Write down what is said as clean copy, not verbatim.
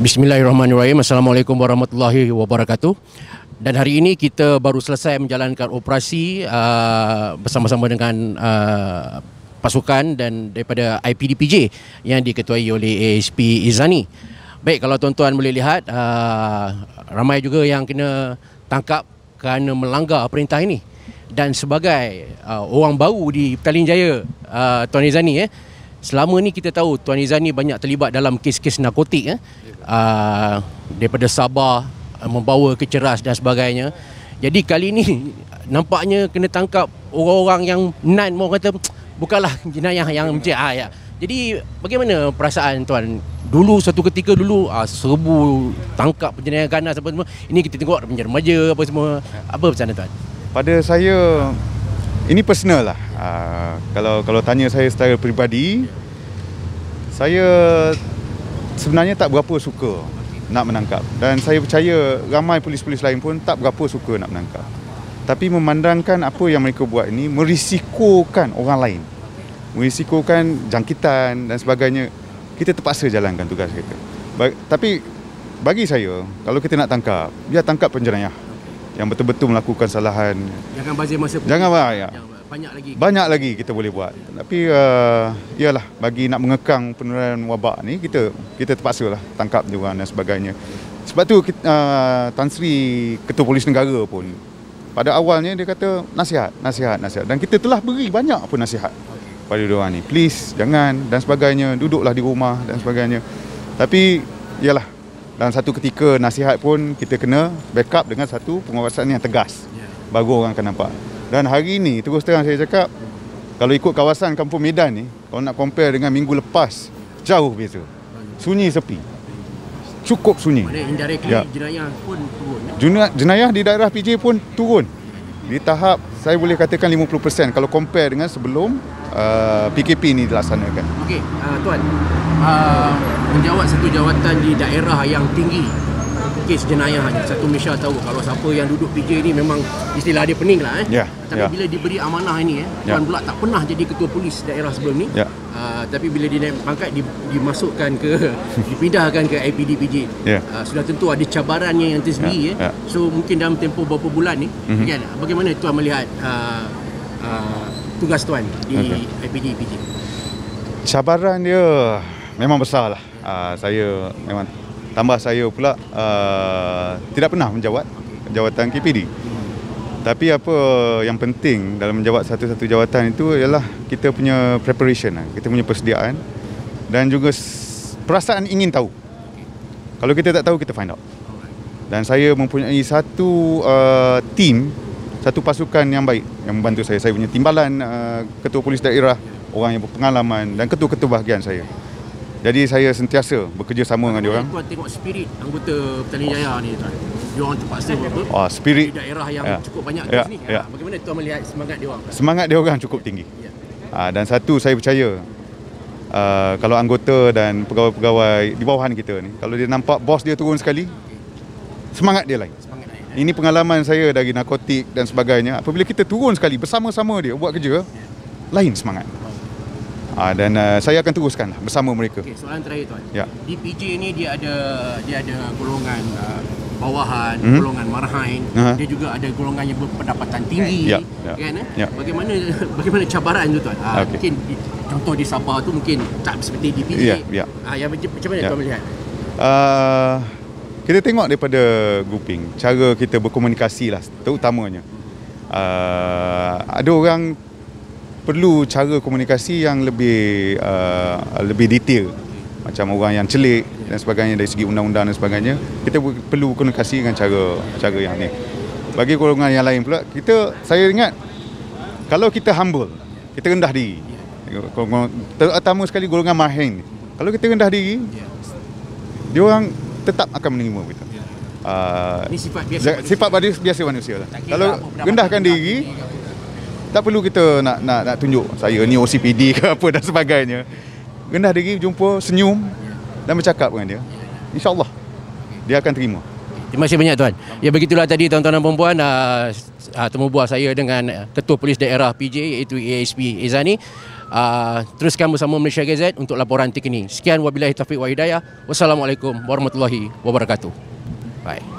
Bismillahirrahmanirrahim. Assalamualaikum warahmatullahi wabarakatuh. Dan hari ini kita baru selesai menjalankan operasi bersama-sama dengan pasukan dan daripada IPDPJ yang diketuai oleh ASP Izani. Baik, kalau tuan-tuan boleh lihat, ramai juga yang kena tangkap kerana melanggar perintah ini. Dan sebagai orang baru di Petaling Jaya, Tuan Izani, selama ni kita tahu Tuan Izani banyak terlibat dalam kes-kes narkotik, daripada Sabah, membawa ke Ceras dan sebagainya. Jadi kali ni nampaknya kena tangkap orang-orang yang orang kata bukanlah jenayah yang ya. Jadi bagaimana perasaan tuan? Dulu satu ketika serbu tangkap jenayah ganas apa semua. Ini kita tengok remaja apa semua. Apa pesan tuan? Pada saya ini personal lah. Kalau tanya saya secara peribadi, saya sebenarnya tak berapa suka nak menangkap, dan saya percaya ramai polis-polis lain pun tak berapa suka nak menangkap. Tapi memandangkan apa yang mereka buat ini merisikokan orang lain, merisikokan jangkitan dan sebagainya, kita terpaksa jalankan tugas kita. Tapi bagi saya, kalau kita nak tangkap, biar tangkap penjenayah yang betul-betul melakukan kesalahan. Jangan bazir masa. Jangan banyak. Banyak lagi kita boleh buat. Tapi iyalah, bagi nak mengekang penularan wabak ni, kita terpaksalah tangkap dia orang dan sebagainya. Sebab tu Tan Sri Ketua Polis Negara pun pada awalnya dia kata nasihat. Dan kita telah beri banyak pun nasihat pada dia orang ni. Please jangan dan sebagainya, duduklah di rumah dan sebagainya. Tapi iyalah, dalam satu ketika nasihat pun kita kena backup dengan satu pengawasan yang tegas, baru orang akan nampak. Dan hari ini terus terang saya cakap, kalau ikut kawasan Kampung Medan ni, kalau nak compare dengan minggu lepas, jauh beza. Sunyi sepi. Cukup sunyi. Indirectly jenayah pun turun. Jenayah di daerah PJ pun turun. Di tahap saya boleh katakan 50% kalau compare dengan sebelum PKP ni dilaksanakan. Okey, tuan. Menjawat satu jawatan di daerah yang tinggi kes jenayahnya, satu Malaysia tahu kalau siapa yang duduk PJ ni memang istilah dia pening lah. Tapi bila diberi amanah ini, tuan pula tak pernah jadi ketua polis daerah sebelum ni. Tapi bila dinaik pangkat, dimasukkan ke dipindahkan ke IPDPJ. Sudah tentu ada cabarannya yang tersendiri. So mungkin dalam tempoh beberapa bulan ni, kan, bagaimana tuan melihat tugas tuan di IPDPJ? Cabaran dia memang besar lah. Saya memang tambah saya pula tidak pernah menjawat jawatan KPD. Tapi apa yang penting dalam menjawat satu-satu jawatan itu ialah kita punya preparation, kita punya persediaan dan juga perasaan ingin tahu. Kalau kita tak tahu, kita find out. Dan saya mempunyai satu team, satu pasukan yang baik yang membantu saya. Saya punya timbalan ketua polis daerah, orang yang berpengalaman, dan ketua-ketua bahagian saya. Jadi saya sentiasa bekerjasama dengan diorang. Tuan tengok spirit anggota Petaling Jaya ni, tuan. Diorang terpaksa spirit di daerah yang cukup banyak kes ni. Bagaimana tuan melihat semangat diorang? Semangat diorang cukup tinggi. Dan satu saya percaya, kalau anggota dan pegawai-pegawai di bawahan kita ni, kalau dia nampak bos dia turun sekali, semangat dia lain. Ini pengalaman saya dari narkotik dan sebagainya. Apabila kita turun sekali bersama-sama dia buat kerja, lain semangat. Dan saya akan teruskan bersama mereka. Okey, soalan terakhir tuan. Di PJ ni dia ada golongan bawahan, golongan marhain, dia juga ada golongan yang berpendapatan tinggi, kan? Bagaimana cabaran tu tuan? Mungkin contoh di Sabah tu mungkin tak seperti di PJ. Macam mana tuan melihat? Kita tengok daripada grouping, cara kita berkomunikasi lah terutamanya. Ada orang perlu cara komunikasi yang lebih detail, macam orang yang celik dan sebagainya dari segi undang-undang dan sebagainya. Kita perlu komunikasi dengan cara yang ni. Bagi golongan yang lain pula, saya ingat kalau kita humble, kita rendah diri, terutama sekali golongan marhain, kalau kita rendah diri, dia orang tetap akan menerima kita. Ini sifat biasa manusia lah. Kalau rendahkan diri, tak perlu kita nak tunjuk saya ni OCPD ke apa dan sebagainya. Rendah diri, jumpa, senyum dan bercakap dengan dia. InsyaAllah dia akan terima. Terima kasih banyak tuan. Ya, begitulah tadi tuan-tuan dan puan-puan, temu bual saya dengan Ketua Polis Daerah PJ iaitu ASP Izani. Teruskan bersama Malaysia Gazette untuk laporan terkini. Sekian, wabillahi taufiq wa hidayah. Wassalamualaikum warahmatullahi wabarakatuh. Bye.